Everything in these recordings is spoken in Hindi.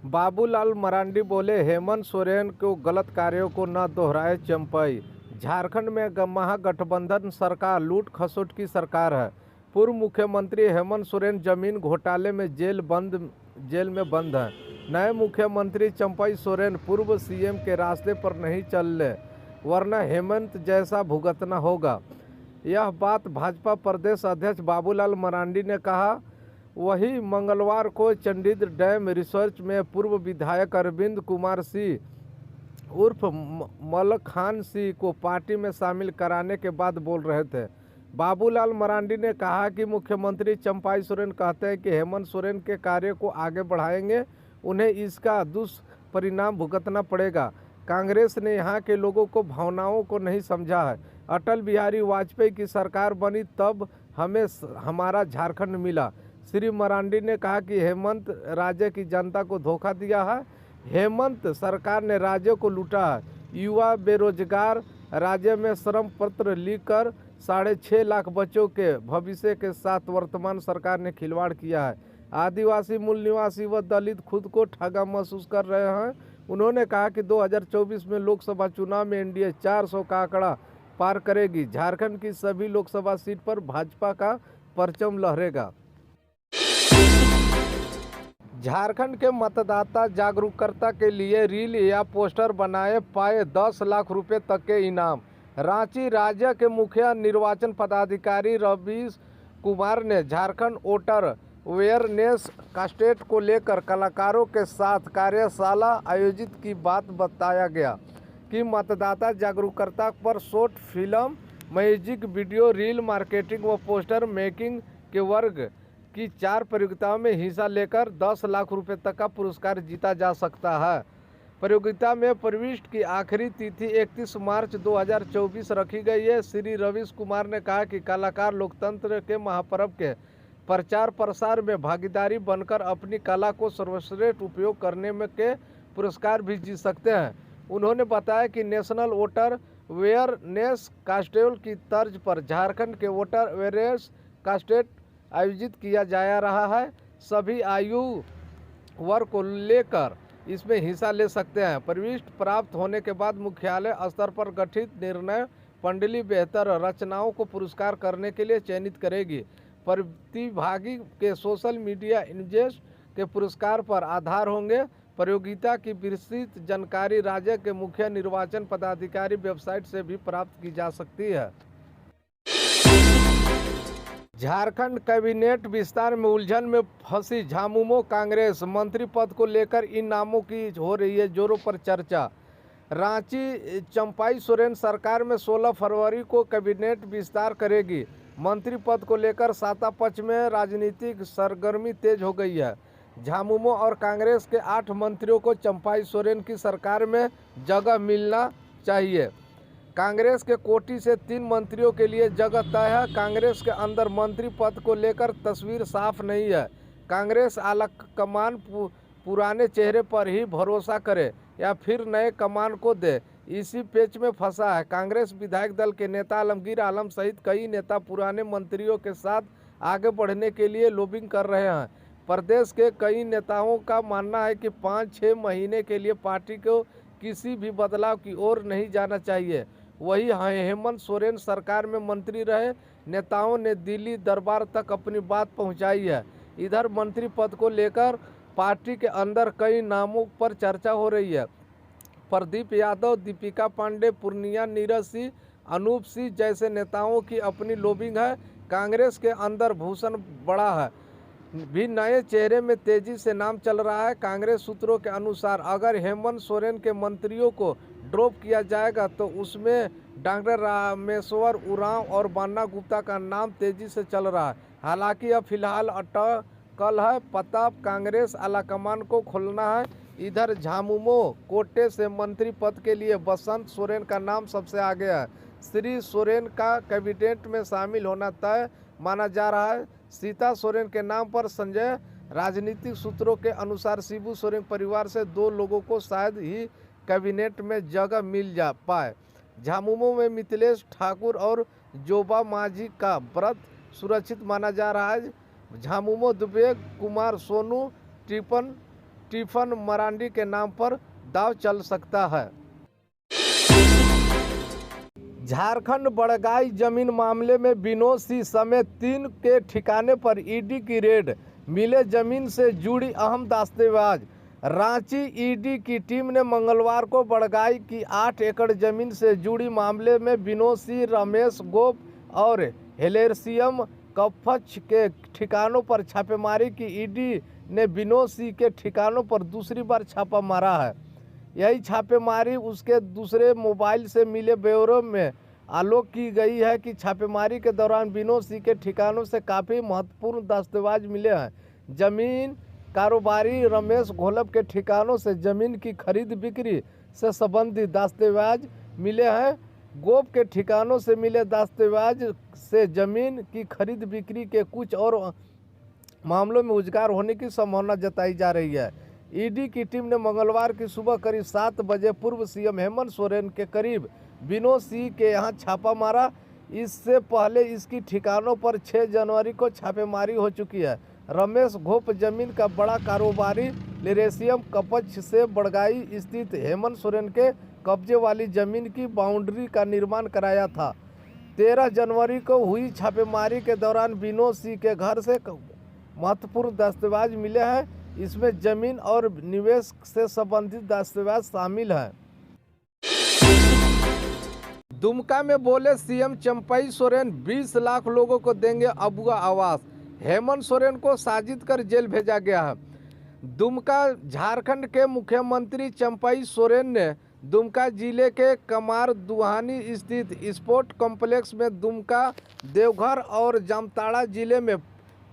बाबूलाल मरांडी बोले, हेमंत सोरेन को गलत कार्यों को न दोहराए चंपई। झारखंड में महागठबंधन सरकार लूट खसोट की सरकार है। पूर्व मुख्यमंत्री हेमंत सोरेन जमीन घोटाले में जेल में बंद हैं। नए मुख्यमंत्री चंपई सोरेन पूर्व सीएम के रास्ते पर नहीं चल ले, वरना हेमंत जैसा भुगतना होगा। यह बात भाजपा प्रदेश अध्यक्ष बाबूलाल मरांडी ने कहा। वही मंगलवार को चंडीगढ़ डैम रिसर्च में पूर्व विधायक अरविंद कुमार सिंह उर्फ मलखान सिंह को पार्टी में शामिल कराने के बाद बोल रहे थे। बाबूलाल मरांडी ने कहा कि मुख्यमंत्री चंपई सोरेन कहते हैं कि हेमंत सोरेन के कार्य को आगे बढ़ाएंगे, उन्हें इसका दुष्परिणाम भुगतना पड़ेगा। कांग्रेस ने यहाँ के लोगों को भावनाओं को नहीं समझा है। अटल बिहारी वाजपेयी की सरकार बनी तब हमें हमारा झारखंड मिला। श्री मरांडी ने कहा कि हेमंत राज्य की जनता को धोखा दिया है। हेमंत सरकार ने राज्य को लूटा है। युवा बेरोजगार राज्य में श्रम पत्र लिखकर 6.5 लाख बच्चों के भविष्य के साथ वर्तमान सरकार ने खिलवाड़ किया है। आदिवासी मूल निवासी व दलित खुद को ठगा महसूस कर रहे हैं। उन्होंने कहा कि 2024 में लोकसभा चुनाव में एनडीए 400 का आंकड़ा पार करेगी। झारखंड की सभी लोकसभा सीट पर भाजपा का परचम लहरेगा। झारखंड के मतदाता जागरूकता के लिए रील या पोस्टर बनाए, पाए 10 लाख रुपए तक के इनाम। रांची राज्य के मुख्य निर्वाचन पदाधिकारी रवीश कुमार ने झारखंड वोटर अवेयरनेस कास्टेट को लेकर कलाकारों के साथ कार्यशाला आयोजित की बात बताया गया कि मतदाता जागरूकता पर short film, music video, reel, marketing व पोस्टर मेकिंग के वर्ग की 4 प्रतियोगिताओं में हिस्सा लेकर 10 लाख रुपए तक का पुरस्कार जीता जा सकता है। प्रतियोगिता में प्रविष्ट की आखिरी तिथि 31 मार्च 2024 रखी गई है। श्री रवीश कुमार ने कहा कि कलाकार लोकतंत्र के महापर्व के प्रचार प्रसार में भागीदारी बनकर अपनी कला को सर्वश्रेष्ठ उपयोग करने में के पुरस्कार भी जीत सकते हैं। उन्होंने बताया कि नेशनल वोटर अवेयरनेस कास्टेल की तर्ज पर झारखंड के वोटर अवेयरनेस कास्टेट आयोजित किया जा रहा है। सभी आयु वर्ग को लेकर इसमें हिस्सा ले सकते हैं। प्रविष्ट प्राप्त होने के बाद मुख्यालय स्तर पर गठित निर्णय मंडली बेहतर रचनाओं को पुरस्कार करने के लिए चयनित करेगी। प्रतिभागी के सोशल मीडिया इमेजेस के पुरस्कार पर आधार होंगे। प्रतियोगिता की विस्तृत जानकारी राज्य के मुख्य निर्वाचन पदाधिकारी वेबसाइट से भी प्राप्त की जा सकती है। झारखंड कैबिनेट विस्तार में उलझन में फंसी झामुमो कांग्रेस। मंत्री पद को लेकर इन नामों की हो रही है जोरों पर चर्चा। रांची चंपई सोरेन सरकार में 16 फरवरी को कैबिनेट विस्तार करेगी। मंत्री पद को लेकर सत्ता पक्ष में राजनीतिक सरगर्मी तेज हो गई है। झामुमो और कांग्रेस के 8 मंत्रियों को चंपई सोरेन की सरकार में जगह मिलना चाहिए। कांग्रेस के कोटी से 3 मंत्रियों के लिए जगह तय है। कांग्रेस के अंदर मंत्री पद को लेकर तस्वीर साफ नहीं है। कांग्रेस आलाकमान पुराने चेहरे पर ही भरोसा करे या फिर नए कमान को दे, इसी पेच में फंसा है। कांग्रेस विधायक दल के नेता आलमगीर आलम सहित कई नेता पुराने मंत्रियों के साथ आगे बढ़ने के लिए लॉबिंग कर रहे हैं। प्रदेश के कई नेताओं का मानना है कि 5-6 महीने के लिए पार्टी को किसी भी बदलाव की ओर नहीं जाना चाहिए। वही हेमंत सोरेन सरकार में मंत्री रहे नेताओं ने दिल्ली दरबार तक अपनी बात पहुंचाई है। इधर मंत्री पद को लेकर पार्टी के अंदर कई नामों पर चर्चा हो रही है। प्रदीप यादव, दीपिका पांडे, पूर्णिया नीरज सिंह, अनूप सिंह जैसे नेताओं की अपनी लॉबिंग है। कांग्रेस के अंदर भूषण बड़ा है भी नए चेहरे में तेजी से नाम चल रहा है। कांग्रेस सूत्रों के अनुसार अगर हेमंत सोरेन के मंत्रियों को ड्रॉप किया जाएगा तो उसमें डॉक्टर रामेश्वर उरांव और बन्ना गुप्ता का नाम तेजी से चल रहा है। हालांकि अब फिलहाल अटकल है पता कांग्रेस आलाकमान को खोलना है। इधर झामुमो कोटे से मंत्री पद के लिए बसंत सोरेन का नाम सबसे आगे है। श्री सोरेन का कैबिनेट में शामिल होना तय माना जा रहा है। सीता सोरेन के नाम पर संजय। राजनीतिक सूत्रों के अनुसार शिबू सोरेन परिवार से 2 लोगों को शायद ही कैबिनेट में जगह मिल जा पाए। झामुमो में मिथिलेश ठाकुर और जोबा माझी का व्रत सुरक्षित माना जा रहा है। झामुमो दुबे कुमार सोनू टिपन स्टीफन मरांडी के नाम पर दाव चल सकता है। झारखंड बड़गाई जमीन मामले में विनोद सिंह समेत 3 के ठिकाने पर ईडी की रेड, मिले जमीन से जुड़ी अहम दस्तावेज। रांची ईडी की टीम ने मंगलवार को बड़गाई की 8 एकड़ जमीन से जुड़ी मामले में विनोद सिंह, रमेश गोप और हेलेसियम कफच के ठिकानों पर छापेमारी की। ईडी ने विनोद सिंह के ठिकानों पर दूसरी बार छापा मारा है। यही छापेमारी उसके दूसरे मोबाइल से मिले ब्यौरे में आलोक की गई है कि छापेमारी के दौरान विनोद सिंह के ठिकानों से काफ़ी महत्वपूर्ण दस्तावेज मिले हैं। जमीन कारोबारी रमेश घोलप के ठिकानों से जमीन की खरीद बिक्री से संबंधित दस्तावेज मिले हैं। गोप के ठिकानों से मिले दस्तावेज से जमीन की खरीद बिक्री के कुछ और मामलों में उजागर होने की संभावना जताई जा रही है। ईडी की टीम ने मंगलवार की सुबह करीब 7 बजे पूर्व सीएम हेमंत सोरेन के करीब विनोद सिंह के यहां छापा मारा। इससे पहले इसकी ठिकानों पर 6 जनवरी को छापेमारी हो चुकी है। रमेश घोप जमीन का बड़ा कारोबारी लिरेसियम कपच से बड़गाई स्थित हेमंत सोरेन के कब्जे वाली जमीन की बाउंड्री का निर्माण कराया था। 13 जनवरी को हुई छापेमारी के दौरान विनोद सिंह के घर से महत्वपूर्ण दस्तावेज मिले हैं। इसमें जमीन और निवेश से संबंधित दस्तावेज शामिल हैं। दुमका में बोले सीएम चंपाई सोरेन 20 लाख लोगों को देंगे अबुआ आवास। हेमंत सोरेन को साजिद कर जेल भेजा गया है। दुमका झारखंड के मुख्यमंत्री चंपाई सोरेन ने दुमका जिले के कमार दुहानी स्थित स्पोर्ट कॉम्प्लेक्स में दुमका, देवघर और जामताड़ा जिले में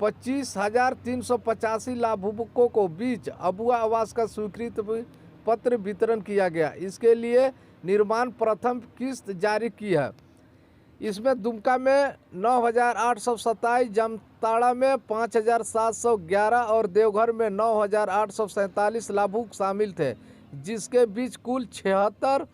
25,385 लाभुकों को बीच अबुआ आवास का स्वीकृति पत्र वितरण किया गया। इसके लिए निर्माण प्रथम किस्त जारी की है। इसमें दुमका में 9,827, जामताड़ा में 5,711 और देवघर में 9,847 लाभुक शामिल थे, जिसके बीच कुल 76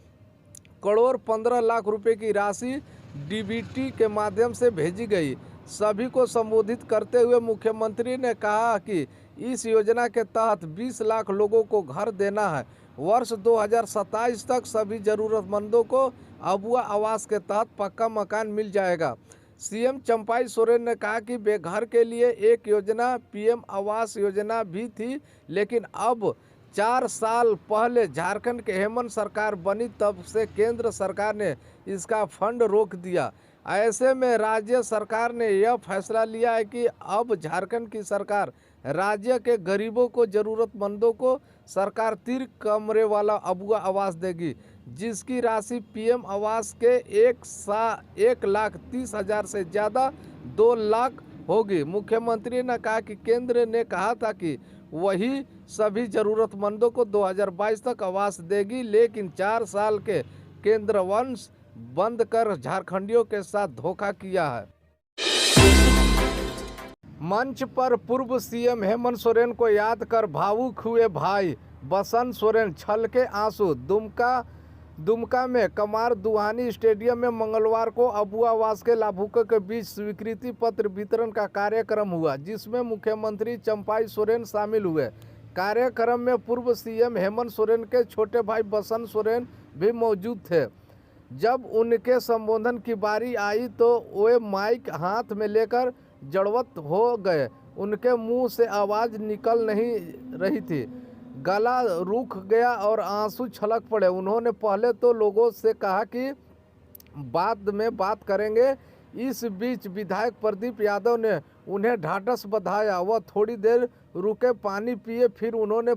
करोड़ 15 लाख रुपए की राशि डीबीटी के माध्यम से भेजी गई। सभी को संबोधित करते हुए मुख्यमंत्री ने कहा कि इस योजना के तहत 20 लाख लोगों को घर देना है। वर्ष 2027 तक सभी जरूरतमंदों को अबुआ आवास के तहत पक्का मकान मिल जाएगा। सीएम चंपाई सोरेन ने कहा कि बेघर के लिए एक योजना पीएम आवास योजना भी थी, लेकिन अब 4 साल पहले झारखंड के हेमंत सरकार बनी तब से केंद्र सरकार ने इसका फंड रोक दिया। ऐसे में राज्य सरकार ने यह फैसला लिया है कि अब झारखंड की सरकार राज्य के गरीबों को, जरूरतमंदों को सरकार 3 कमरे वाला अबुआ आवास देगी, जिसकी राशि पीएम आवास के 1,30,000 से ज़्यादा 2 लाख होगी। मुख्यमंत्री ने कहा कि केंद्र ने कहा था कि वही सभी जरूरतमंदों को 2022 तक आवास देगी, लेकिन 4 साल के केंद्र वंश बंद कर झारखंडियों के साथ धोखा किया है। मंच पर पूर्व सीएम हेमंत सोरेन को याद कर भावुक हुए भाई बसंत सोरेन, छलके आंसू। दुमका में कमार दुहानी स्टेडियम में मंगलवार को अबुआ आवास के लाभुकों के बीच स्वीकृति पत्र वितरण का कार्यक्रम हुआ, जिसमें मुख्यमंत्री चंपाई सोरेन शामिल हुए। कार्यक्रम में पूर्व सीएम हेमंत सोरेन के छोटे भाई बसंत सोरेन भी मौजूद थे। जब उनके संबोधन की बारी आई तो वे माइक हाथ में लेकर जड़वत हो गए। उनके मुंह से आवाज़ निकल नहीं रही थी, गला रूख गया और आंसू छलक पड़े। उन्होंने पहले तो लोगों से कहा कि बाद में बात करेंगे। इस बीच विधायक प्रदीप यादव ने उन्हें ढाढ़स बंधाया। वह थोड़ी देर रुके, पानी पिए, फिर उन्होंने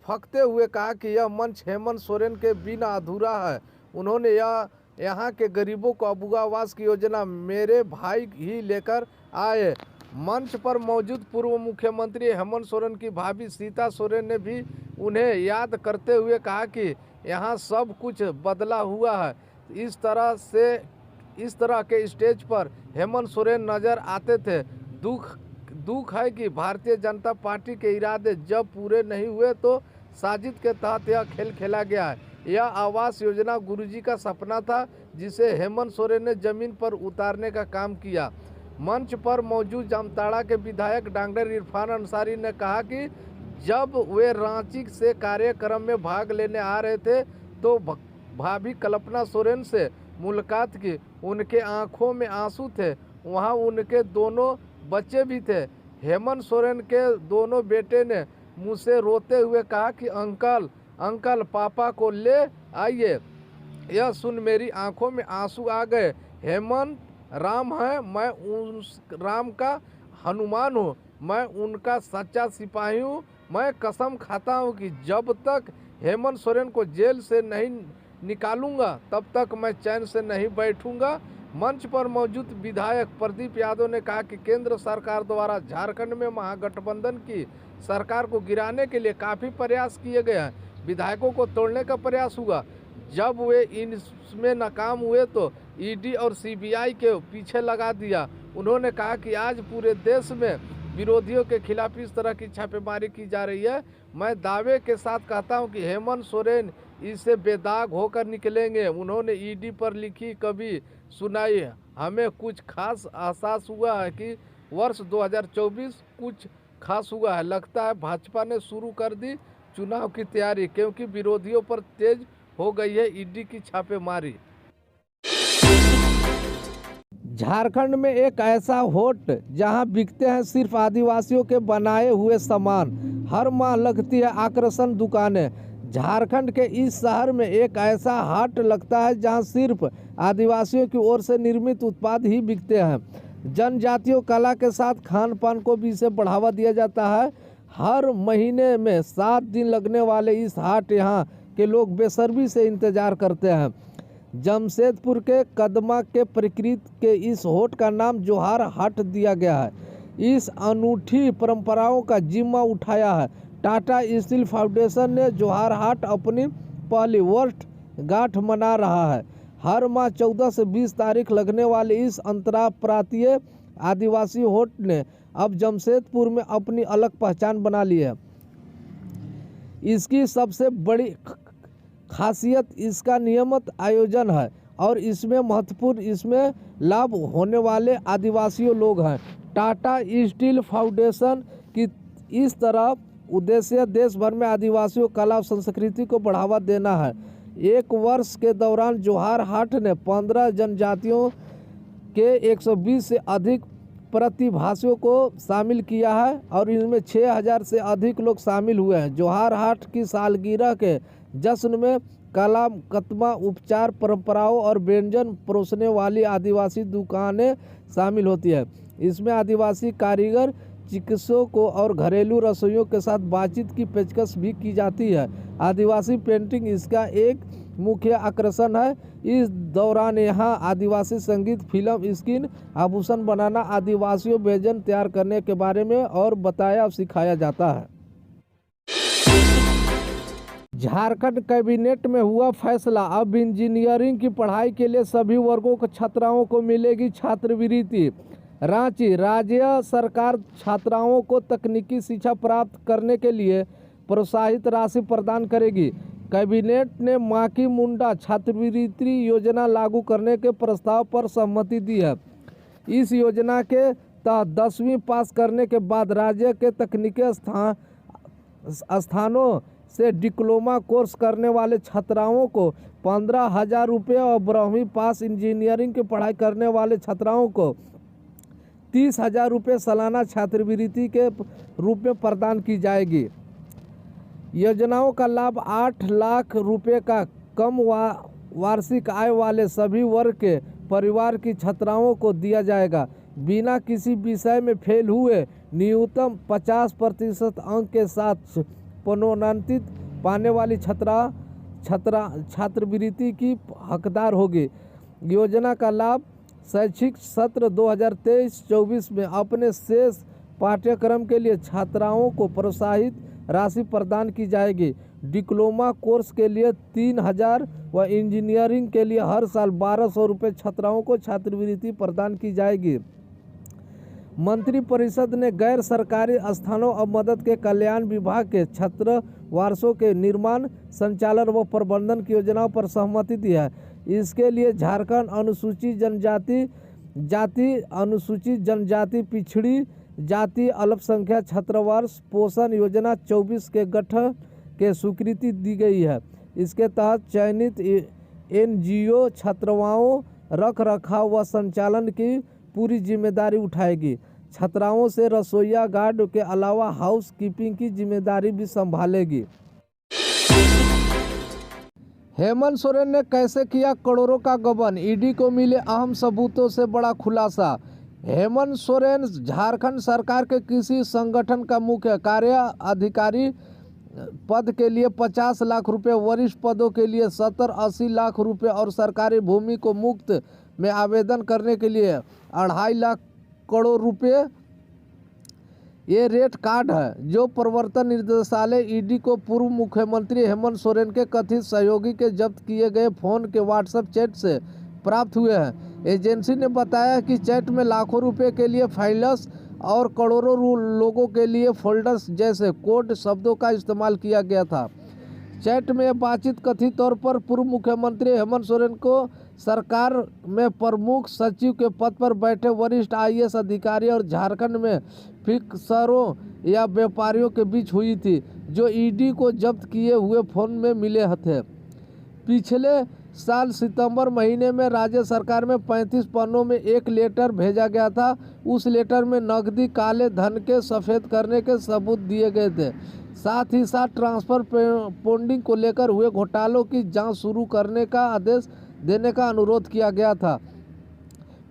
फंकते हुए कहा कि यह मंच हेमंत सोरेन के बिना अधूरा है। उन्होंने यहाँ के गरीबों को अबुआ आवास की योजना मेरे भाई ही लेकर आए। मंच पर मौजूद पूर्व मुख्यमंत्री हेमंत सोरेन की भाभी सीता सोरेन ने भी उन्हें याद करते हुए कहा कि यहाँ सब कुछ बदला हुआ है। इस तरह के स्टेज पर हेमंत सोरेन नजर आते थे। दुख है कि भारतीय जनता पार्टी के इरादे जब पूरे नहीं हुए तो साजिद के तहत यह खेल खेला गया है। यह आवास योजना गुरुजी का सपना था, जिसे हेमंत सोरेन ने जमीन पर उतारने का काम किया। मंच पर मौजूद जामताड़ा के विधायक डॉक्टर इरफान अंसारी ने कहा कि जब वे रांची से कार्यक्रम में भाग लेने आ रहे थे तो भाभी कल्पना सोरेन से मुलाकात की। उनके आंखों में आंसू थे। वहां उनके दोनों बच्चे भी थे। हेमंत सोरेन के दोनों बेटे ने मुझसे रोते हुए कहा कि अंकल अंकल पापा को ले आइए। यह सुन मेरी आंखों में आंसू आ गए। हेमंत राम है, मैं उस राम का हनुमान हूँ, मैं उनका सच्चा सिपाही हूँ। मैं कसम खाता हूँ कि जब तक हेमंत सोरेन को जेल से नहीं निकालूंगा तब तक मैं चैन से नहीं बैठूंगा। मंच पर मौजूद विधायक प्रदीप यादव ने कहा कि केंद्र सरकार द्वारा झारखंड में महागठबंधन की सरकार को गिराने के लिए काफ़ी प्रयास किए गए हैं। विधायकों को तोड़ने का प्रयास हुआ। जब वे इनमें नाकाम हुए तो ईडी और सीबीआई के पीछे लगा दिया। उन्होंने कहा कि आज पूरे देश में विरोधियों के खिलाफ इस तरह की छापेमारी की जा रही है। मैं दावे के साथ कहता हूं कि हेमंत सोरेन इससे बेदाग होकर निकलेंगे। उन्होंने ईडी पर लिखी कभी सुनाई। हमें कुछ खास एहसास हुआ है कि वर्ष 2024 कुछ खास हुआ है। लगता है भाजपा ने शुरू कर दी चुनाव की तैयारी, क्योंकि विरोधियों पर तेज हो गई है ईडी की छापेमारी। झारखंड में एक ऐसा होट जहां बिकते हैं सिर्फ आदिवासियों के बनाए हुए सामान। हर माह लगती है आकर्षण दुकानें। झारखंड के इस शहर में एक ऐसा हाट लगता है जहां सिर्फ आदिवासियों की ओर से निर्मित उत्पाद ही बिकते हैं। जनजातीय कला के साथ खान पान को भी इसे बढ़ावा दिया जाता है। हर महीने में 7 दिन लगने वाले इस हाट यहाँ के लोग बेसब्री से इंतजार करते हैं। जमशेदपुर के कदमा के प्रकृति के इस होट का नाम जोहार हाट दिया गया है। इस अनूठी परंपराओं का जिम्मा उठाया है टाटा स्टील फाउंडेशन ने। जोहार हाट अपनी पहली वर्षगांठ मना रहा है। हर माह 14 से 20 तारीख लगने वाले इस अंतर्राष्ट्रीय आदिवासी होट ने अब जमशेदपुर में अपनी अलग पहचान बना ली है। इसकी सबसे बड़ी खासियत इसका नियमित आयोजन है और इसमें लाभ होने वाले आदिवासी लोग हैं। टाटा स्टील फाउंडेशन की इस तरह उद्देश्य देश भर में आदिवासियों कला और संस्कृति को बढ़ावा देना है। एक वर्ष के दौरान जोहार हाट ने 15 जनजातियों के 120 से अधिक प्रतिभागियों को शामिल किया है और इनमें 6000 से अधिक लोग शामिल हुए हैं। जोहार हाट की सालगिरह के जश्न में कला, कतमा, उपचार, परंपराओं और व्यंजन परोसने वाली आदिवासी दुकानें शामिल होती है। इसमें आदिवासी कारीगर, चिकित्सकों और घरेलू रसोइयों के साथ बातचीत की पेशकश भी की जाती है। आदिवासी पेंटिंग इसका एक मुख्य आकर्षण है। इस दौरान यहाँ आदिवासी संगीत, फिल्म, स्किन, आभूषण बनाना, आदिवासियों व्यंजन तैयार करने के बारे में और बताया और सिखाया जाता है। झारखंड कैबिनेट में हुआ फैसला, अब इंजीनियरिंग की पढ़ाई के लिए सभी वर्गों के छात्राओं को मिलेगी छात्रवृत्ति। रांची राज्य सरकार छात्राओं को तकनीकी शिक्षा प्राप्त करने के लिए प्रोत्साहित राशि प्रदान करेगी। कैबिनेट ने माकी मुंडा छात्रवृत्ति योजना लागू करने के प्रस्ताव पर सहमति दी है। इस योजना के तहत 10वीं पास करने के बाद राज्य के तकनीकी स्थानों से डिप्लोमा कोर्स करने वाले छात्राओं को 15,000 रुपये और 12वीं पास इंजीनियरिंग की पढ़ाई करने वाले छात्राओं को 30,000 रुपये सालाना छात्रवृत्ति के रूप में प्रदान की जाएगी। योजनाओं का लाभ 8 लाख रुपये का कम वार्षिक आय वाले सभी वर्ग के परिवार की छात्राओं को दिया जाएगा। बिना किसी विषय में फेल हुए न्यूनतम 50% अंक के साथ प्रोन्नति पाने वाली छात्रवृत्ति की हकदार होगी। योजना का लाभ शैक्षिक सत्र 2023-24 में अपने शेष पाठ्यक्रम के लिए छात्राओं को प्रोत्साहित राशि प्रदान की जाएगी। डिप्लोमा कोर्स के लिए 3,000 व इंजीनियरिंग के लिए हर साल 1,200 रुपये छात्राओं को छात्रवृत्ति प्रदान की जाएगी। मंत्रिपरिषद ने गैर सरकारी स्थानों और मदद के कल्याण विभाग के छात्रावासों के निर्माण, संचालन व प्रबंधन की योजनाओं पर सहमति दी है। इसके लिए झारखंड अनुसूचित जनजाति, पिछड़ी जातीय अल्पसंख्यक छात्रावास पोषण योजना 24 के गठन के स्वीकृति दी गई है। इसके तहत चयनित एनजीओ छात्राओं रख रखाव व संचालन की पूरी जिम्मेदारी उठाएगी। छात्राओं से रसोईया गार्ड के अलावा हाउस कीपिंग की जिम्मेदारी भी संभालेगी। हेमंत सोरेन ने कैसे किया करोड़ों का गबन, ईडी को मिले अहम सबूतों से बड़ा खुलासा। हेमंत सोरेन झारखंड सरकार के किसी संगठन का मुख्य कार्य अधिकारी पद के लिए 50 लाख रुपए, वरिष्ठ पदों के लिए 70-80 लाख रुपए और सरकारी भूमि को मुफ्त में आवेदन करने के लिए 2.5 लाख करोड़ रुपए ये रेट कार्ड है जो प्रवर्तन निदेशालय ईडी को पूर्व मुख्यमंत्री हेमंत सोरेन के कथित सहयोगी के जब्त किए गए फोन के व्हाट्सएप चैट से प्राप्त हुए हैं। एजेंसी ने बताया कि चैट में लाखों रुपए के लिए फाइल्स और करोड़ों लोगों के लिए फोल्डर्स जैसे कोड शब्दों का इस्तेमाल किया गया था। चैट में बातचीत कथित तौर पर पूर्व मुख्यमंत्री हेमंत सोरेन को सरकार में प्रमुख सचिव के पद पर बैठे वरिष्ठ आईएएस अधिकारी और झारखंड में फिक्सरों या व्यापारियों के बीच हुई थी, जो ईडी को जब्त किए हुए फोन में मिले थे। पिछले साल सितंबर महीने में राज्य सरकार में 35 पन्नों में एक लेटर भेजा गया था। उस लेटर में नकदी काले धन के सफ़ेद करने के सबूत दिए गए थे। साथ ही साथ ट्रांसफर पेंडिंग को लेकर हुए घोटालों की जांच शुरू करने का आदेश देने का अनुरोध किया गया था।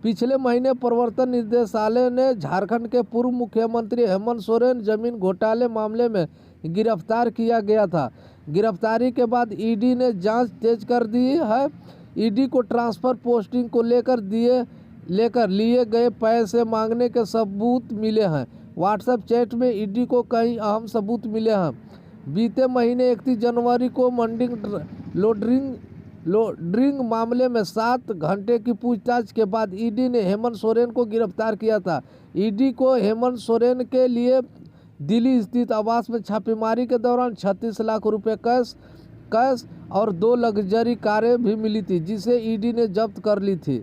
पिछले महीने प्रवर्तन निदेशालय ने झारखंड के पूर्व मुख्यमंत्री हेमंत सोरेन जमीन घोटाले मामले में गिरफ्तार किया गया था। गिरफ्तारी के बाद ईडी ने जांच तेज कर दी है। ईडी को ट्रांसफर पोस्टिंग को लेकर लिए गए पैसे मांगने के सबूत मिले हैं। व्हाट्सएप चैट में ईडी को कई अहम सबूत मिले हैं। बीते महीने 31 जनवरी को मनी लॉन्ड्रिंग मामले में 7 घंटे की पूछताछ के बाद ईडी ने हेमंत सोरेन को गिरफ्तार किया था। ईडी को हेमंत सोरेन के लिए दिल्ली स्थित आवास में छापेमारी के दौरान 36 लाख रुपए कैश और 2 लग्जरी कारें भी मिली थी, जिसे ईडी ने जब्त कर ली थी।